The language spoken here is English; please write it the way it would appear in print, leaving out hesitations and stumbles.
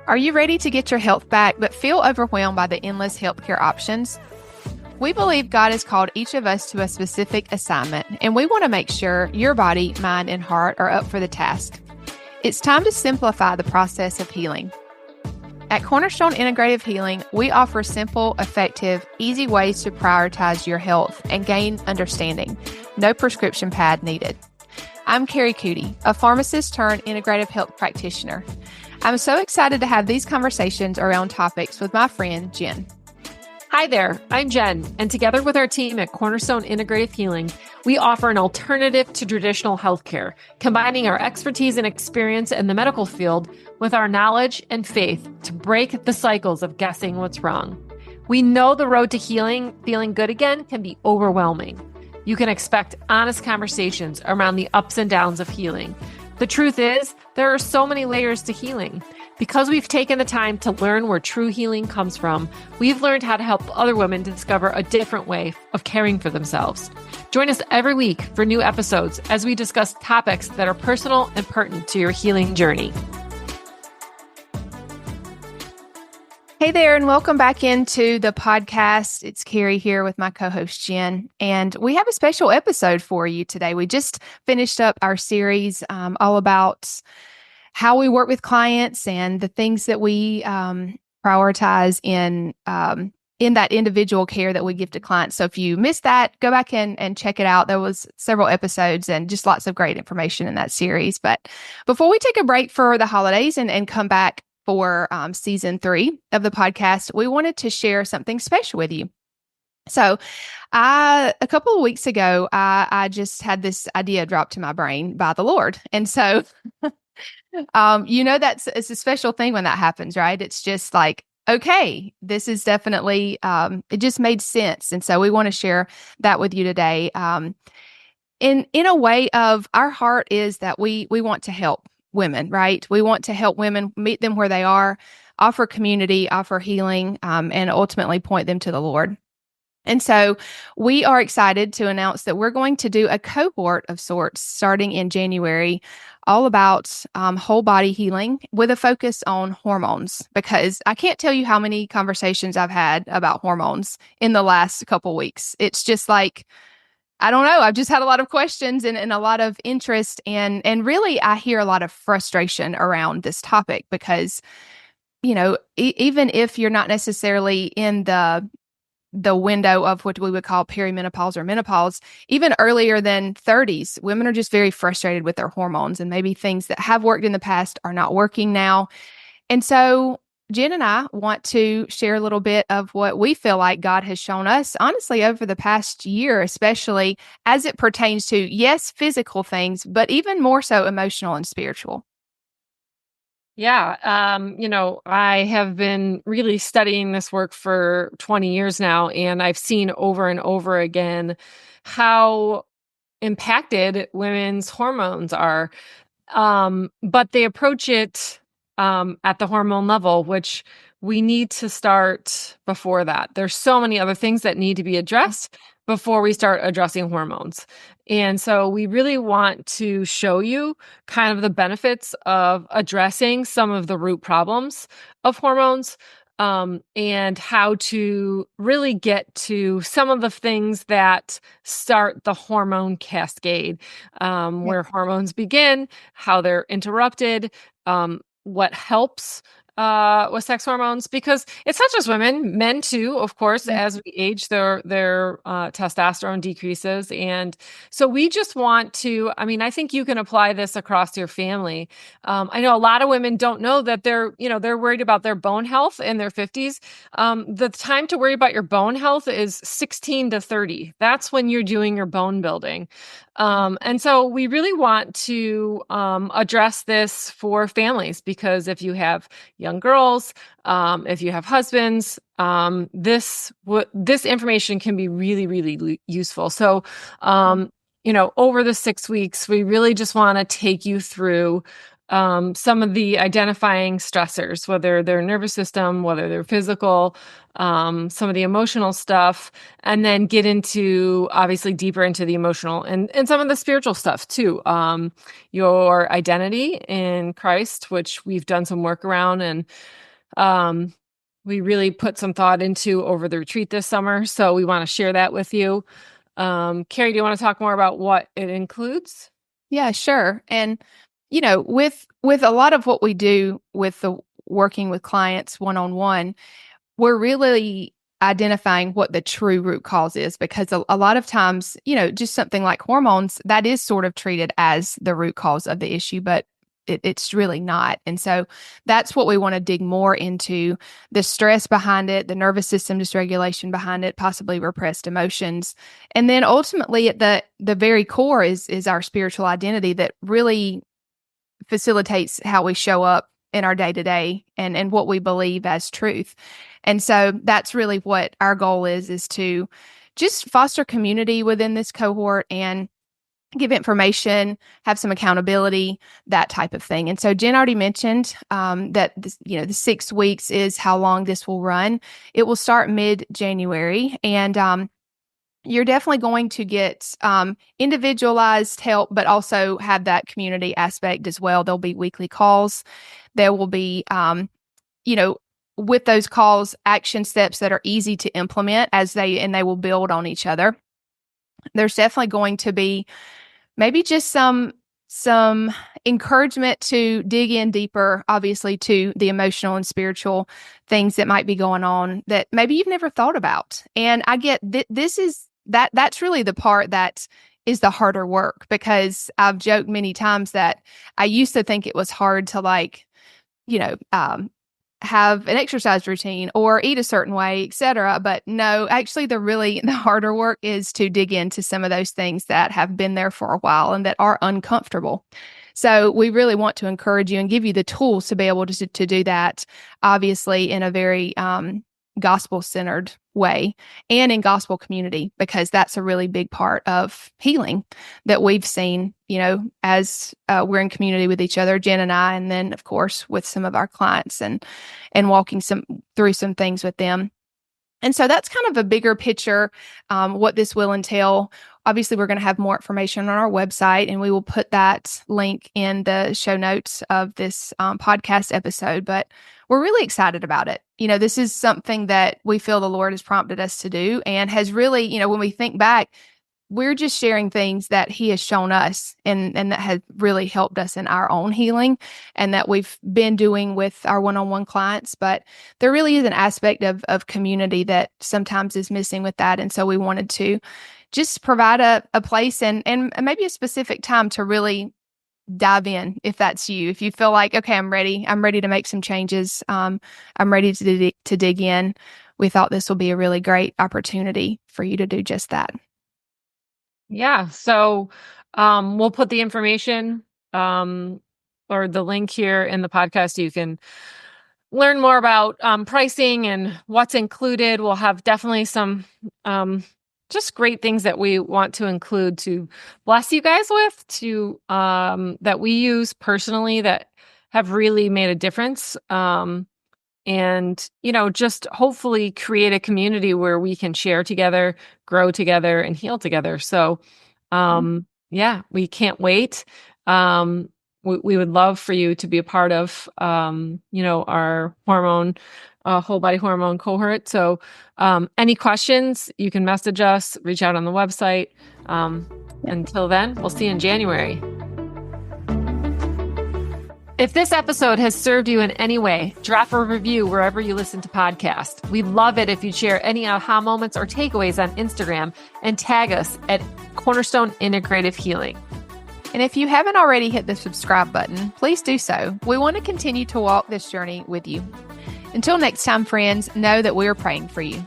Are you ready to get your health back but feel overwhelmed by the endless healthcare options? We believe God has called each of us to a specific assignment, and we want to make sure your body, mind, and heart are up for the task. It's time to simplify the process of healing. At Cornerstone Integrative Healing, we offer simple, effective, easy ways to prioritize your health and gain understanding. No prescription pad needed. I'm Kari, a pharmacist turned integrative health practitioner. I'm so excited to have these conversations around topics with my friend, Jenn. Hi there, I'm Jenn, and together with our team at Cornerstone Integrative Healing, we offer an alternative to traditional healthcare, combining our expertise and experience in the medical field with our knowledge and faith to break the cycles of guessing what's wrong. We know the road to healing, feeling good again, can be overwhelming. You can expect honest conversations around the ups and downs of healing. The truth is, there are so many layers to healing. Because we've taken the time to learn where true healing comes from, we've learned how to help other women discover a different way of caring for themselves. Join us every week for new episodes as we discuss topics that are personal and pertinent to your healing journey. Hey there, and welcome back into the podcast. It's Kari here with my co-host, Jenn, and we have a special episode for you today. We just finished up our series all about how we work with clients and the things that we prioritize in that individual care that we give to clients. So if you missed that, go back and check it out. There was several episodes and just lots of great information in that series. But before we take a break for the holidays and come back for season 3 of the podcast, we wanted to share something special with you. So a couple of weeks ago, I just had this idea dropped to my brain by the Lord. And so, it's a special thing when that happens, right? It's just like, okay, this is definitely, it just made sense. And so we want to share that with you today. In a way of our heart is that we want to help women, right? We want to help women, meet them where they are, offer community, offer healing, and ultimately point them to the Lord. And so we are excited to announce that we're going to do a cohort of sorts starting in January, all about whole body healing with a focus on hormones, because I can't tell you how many conversations I've had about hormones in the last couple of weeks. It's just like, I don't know. I've just had a lot of questions and a lot of interest. And really, I hear a lot of frustration around this topic because, even if you're not necessarily in the window of what we would call perimenopause or menopause, even earlier than 30s, women are just very frustrated with their hormones, and maybe things that have worked in the past are not working now. And so Jenn and I want to share a little bit of what we feel like God has shown us, honestly, over the past year, especially as it pertains to, yes, physical things, but even more so emotional and spiritual. Yeah. I have been really studying this work for 20 years now, and I've seen over and over again how impacted women's hormones are. But they approach it at the hormone level, which we need to start before that. There's so many other things that need to be addressed before we start addressing hormones. And so we really want to show you kind of the benefits of addressing some of the root problems of hormones, and how to really get to some of the things that start the hormone cascade, where hormones begin, how they're interrupted, what helps with sex hormones, because it's not just women, men too, of course. As we age, their testosterone decreases. And so we just want to, I think you can apply this across your family. I know a lot of women don't know that they're worried about their bone health in their 50s. The time to worry about your bone health is 16 to 30. That's when you're doing your bone building. And so we really want to address this for families, because if you have young girls, if you have husbands, this information can be really, really useful. So, over the 6 weeks, we really just want to take you through some of the identifying stressors, whether they're nervous system, whether they're physical, some of the emotional stuff, and then get into obviously deeper into the emotional and some of the spiritual stuff too. Your identity in Christ, which we've done some work around, and we really put some thought into over the retreat this summer. So we want to share that with you. Kari, do you want to talk more about what it includes? Yeah, sure. And with a lot of what we do with the working with clients one-on-one, we're really identifying what the true root cause is, because a lot of times, just something like hormones, that is sort of treated as the root cause of the issue, but it's really not. And so that's what we want to dig more into: the stress behind it, the nervous system dysregulation behind it, possibly repressed emotions. And then ultimately at the very core is our spiritual identity that really facilitates how we show up in our day-to-day and what we believe as truth. And so that's really what our goal is to just foster community within this cohort and give information, have some accountability, that type of thing. And so Jenn already mentioned that this, the 6 weeks is how long this will run. It will start mid-January, and you're definitely going to get individualized help, but also have that community aspect as well. There'll be weekly calls. There will be, with those calls, action steps that are easy to implement they will build on each other. There's definitely going to be maybe just some encouragement to dig in deeper, obviously, to the emotional and spiritual things that might be going on that maybe you've never thought about. And I get that's really the part that is the harder work, because I've joked many times that I used to think it was hard to have an exercise routine or eat a certain way, etc. But no, actually the harder work is to dig into some of those things that have been there for a while and that are uncomfortable. So we really want to encourage you and give you the tools to be able to do that, obviously in a very gospel-centered way and in gospel community, because that's a really big part of healing that we've seen, as we're in community with each other, Jenn and I, and then of course with some of our clients and walking through some things with them. And so that's kind of a bigger picture, what this will entail. Obviously, we're going to have more information on our website, and we will put that link in the show notes of this podcast episode. But we're really excited about it. This is something that we feel the Lord has prompted us to do, and has really, when we think back, we're just sharing things that He has shown us and that has really helped us in our own healing, and that we've been doing with our one-on-one clients. But there really is an aspect of community that sometimes is missing with that. And so we wanted to just provide a place and maybe a specific time to really dive in, if that's you. If you feel like, okay, I'm ready to make some changes. I'm ready to dig in. We thought this will be a really great opportunity for you to do just that. Yeah. So we'll put the information or the link here in the podcast. You can learn more about pricing and what's included. We'll have definitely some just great things that we want to include to bless you guys with, to that we use personally that have really made a difference. And, just hopefully create a community where we can share together, grow together, and heal together. So, yeah, we can't wait. We would love for you to be a part of, our whole body hormone cohort. So, any questions, you can message us, reach out on the website. Until then, we'll see you in January. If this episode has served you in any way, drop a review wherever you listen to podcasts. We'd love it if you'd share any aha moments or takeaways on Instagram and tag us at Cornerstone Integrative Healing. And if you haven't already hit the subscribe button, please do so. We want to continue to walk this journey with you. Until next time, friends, know that we are praying for you.